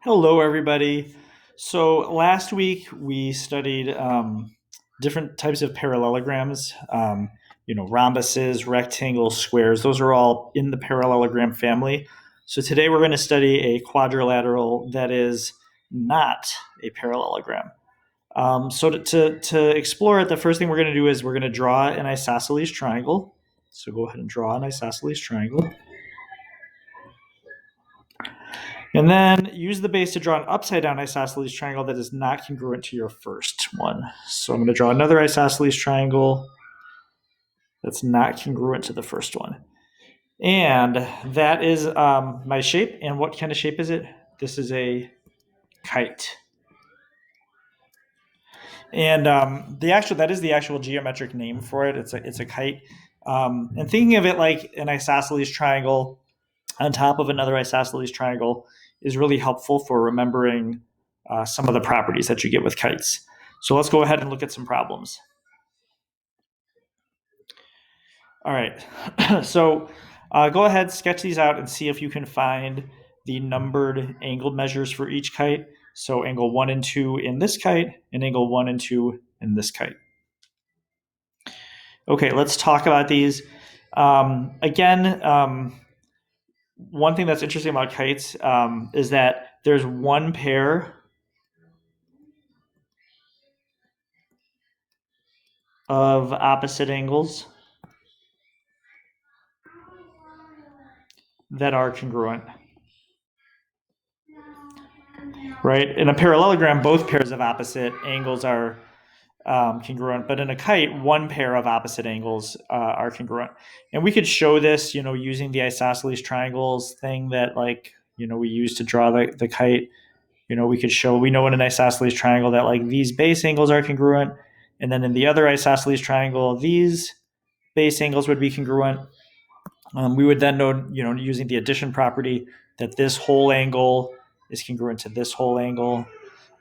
Hello, everybody. So last week we studied different types of parallelograms. Rhombuses, rectangles, squares. Those are all in the parallelogram family. So today we're going to study a quadrilateral that is not a parallelogram. So to explore it, the first thing we're going to do is we're going to draw an isosceles triangle. So go ahead and draw an isosceles triangle. And then use the base to draw an upside down isosceles triangle that is not congruent to your first one. So I'm going to draw another isosceles triangle that's not congruent to the first one. And that is my shape. And what kind of shape is it? This is a kite. And that is the actual geometric name for it. It's a kite. And thinking of it like an isosceles triangle on top of another isosceles triangle is really helpful for remembering some of the properties that you get with kites. So let's go ahead and look at some problems. All right, so go ahead, sketch these out and see if you can find the numbered angle measures for each kite. So angle 1 and 2 in this kite and angle 1 and 2 in this kite. Okay, let's talk about these. Again, one thing that's interesting about kites is that there's one pair of opposite angles that are congruent. Right? In a parallelogram, both pairs of opposite angles are congruent, but in a kite, one pair of opposite angles are congruent. And we could show this, using the isosceles triangles thing that we use to draw the kite. We know in an isosceles triangle that these base angles are congruent, and then in the other isosceles triangle, these base angles would be congruent. We would then know, using the addition property, that this whole angle is congruent to this whole angle.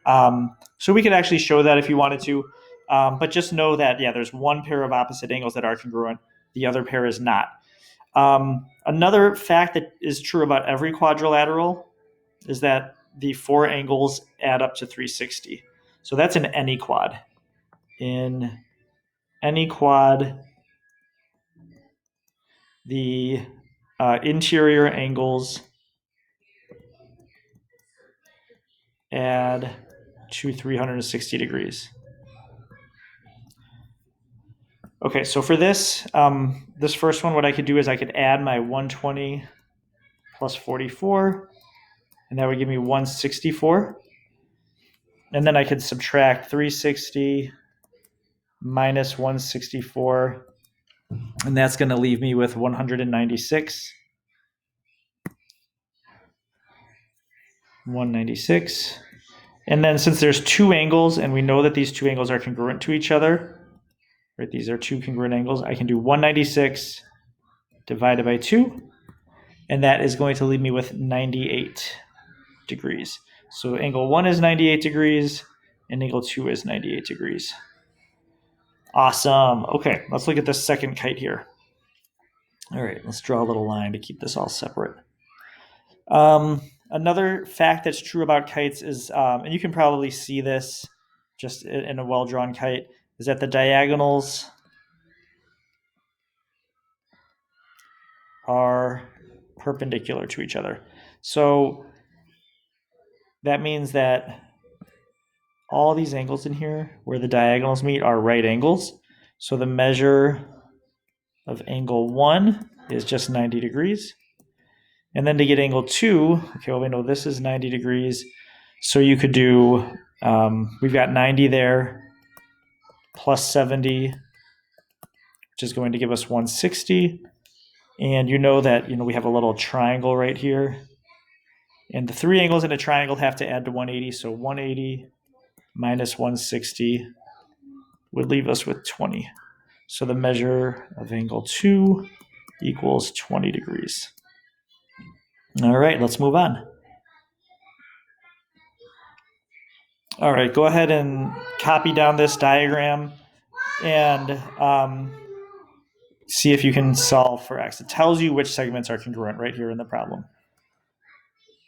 So we could actually show that if you wanted to, but just know that, there's one pair of opposite angles that are congruent, the other pair is not. Another fact that is true about every quadrilateral is that the four angles add up to 360. So that's in any quad. In any quad, the interior angles add to 360 degrees. Okay, so for this first one, what I could do is I could add my 120 plus 44, and that would give me 164. And then I could subtract 360 minus 164, and that's going to leave me with 196. 196. And then since there's two angles, and we know that these two angles are congruent to each other, right? These are two congruent angles. I can do 196 divided by 2, and that is going to leave me with 98 degrees. So angle 1 is 98 degrees, and angle 2 is 98 degrees. Awesome. Okay, let's look at the second kite here. All right, let's draw a little line to keep this all separate. Another fact that's true about kites is, and you can probably see this just in a well-drawn kite, is that the diagonals are perpendicular to each other. So that means that all these angles in here where the diagonals meet are right angles. So the measure of angle 1 is just 90 degrees. And then to get angle 2, okay, well, we know this is 90 degrees. So you could do, we've got 90 there, plus 70, which is going to give us 160. And you know that, we have a little triangle right here. And the three angles in a triangle have to add to 180. So 180 minus 160 would leave us with 20. So the measure of angle 2 equals 20 degrees. All right, let's move on. All right, go ahead and copy down this diagram and see if you can solve for x. It tells you which segments are congruent right here in the problem.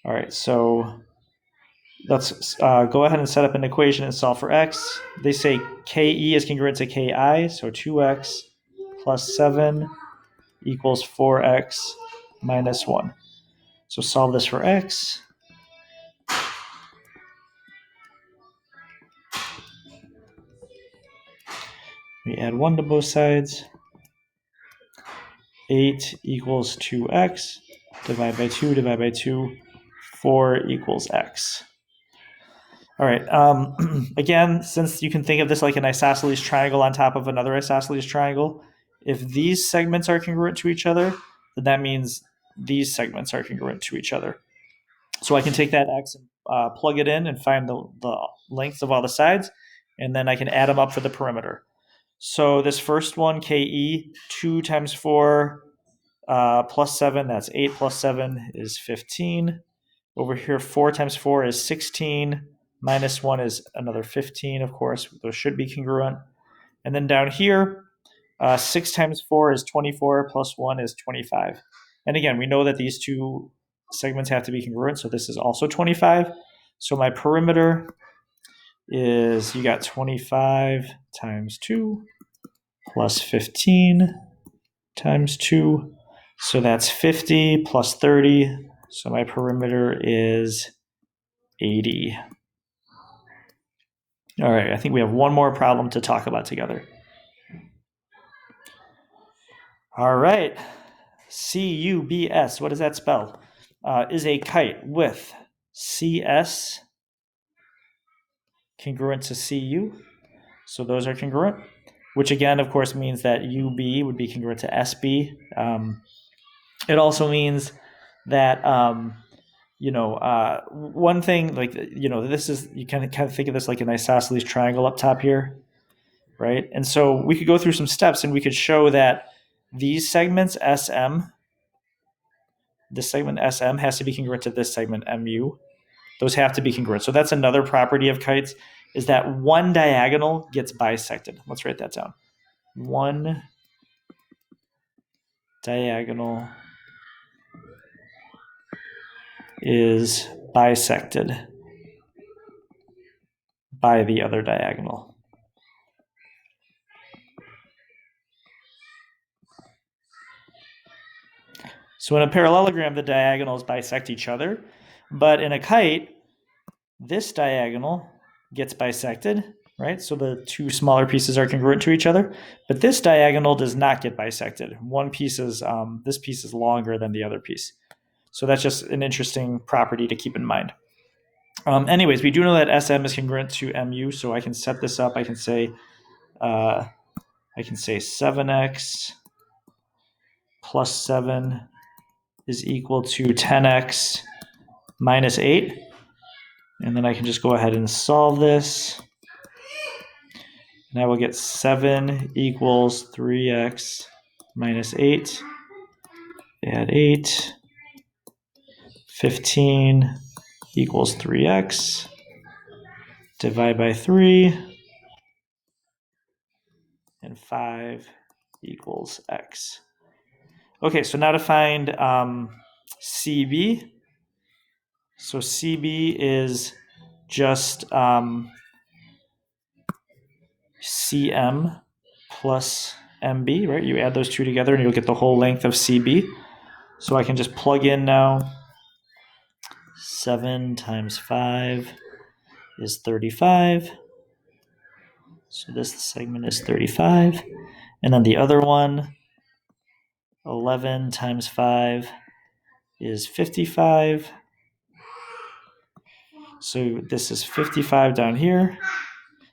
All right, so let's go ahead and set up an equation and solve for x. They say ke is congruent to ki, so 2x plus 7 equals 4x minus 1. So solve this for x. We add 1 to both sides. 8 equals 2x. Divide by 2, divide by 2. 4 equals x. All right. Again, since you can think of this like an isosceles triangle on top of another isosceles triangle, if these segments are congruent to each other, then that means these segments are congruent to each other. So I can take that x and plug it in and find the lengths of all the sides, and then I can add them up for the perimeter. So this first one, KE, 2 times 4 plus 7, that's 8 plus 7 is 15. Over here, 4 times 4 is 16. Minus 1 is another 15, of course. Those should be congruent. And then down here, 6 times 4 is 24, plus 1 is 25. And again, we know that these two segments have to be congruent, so this is also 25. So my perimeter is, you got 25 times 2 plus 15 times 2. So that's 50 plus 30. So my perimeter is 80. All right, I think we have one more problem to talk about together. All right, CUBS, what does that spell? Is a kite with CS congruent to CU. So those are congruent, which again, of course, means that UB would be congruent to SB. It also means that, one thing, like, this is, you kind of think of this like an isosceles triangle up top here, right? And so we could go through some steps and we could show that these segments, SM, this segment SM has to be congruent to this segment, MU. Those have to be congruent. So that's another property of kites, is that one diagonal gets bisected. Let's write that down. One diagonal is bisected by the other diagonal. So in a parallelogram, the diagonals bisect each other, but in a kite, this diagonal gets bisected, right? So the two smaller pieces are congruent to each other, but this diagonal does not get bisected. One piece is, this piece is longer than the other piece. So that's just an interesting property to keep in mind. Anyways, we do know that SM is congruent to MU, so I can set this up. I can say 7x plus 7 is equal to 10x minus 8. And then I can just go ahead and solve this. And I will get 7 equals 3x minus 8. Add 8. 15 equals 3x. Divide by 3. And 5 equals x. Okay, so now to find CB. So CB is just CM plus MB, right? You add those two together and you'll get the whole length of CB. So I can just plug in now. 7 times 5 is 35. So this segment is 35. And then the other one, 11 times 5 is 55. So this is 55 down here.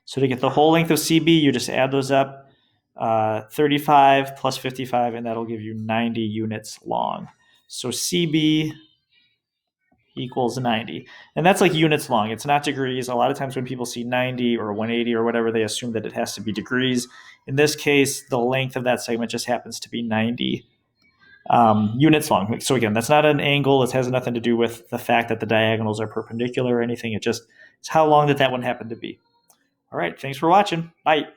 So to get the whole length of CB, you just add those up. 35 plus 55, and that'll give you 90 units long. So CB equals 90. And that's like units long. It's not degrees. A lot of times when people see 90 or 180 or whatever, they assume that it has to be degrees. In this case, the length of that segment just happens to be 90 units long. So again, that's not an angle. It has nothing to do with the fact that the diagonals are perpendicular or anything. It's how long that one happened to be. All right. Thanks for watching. Bye.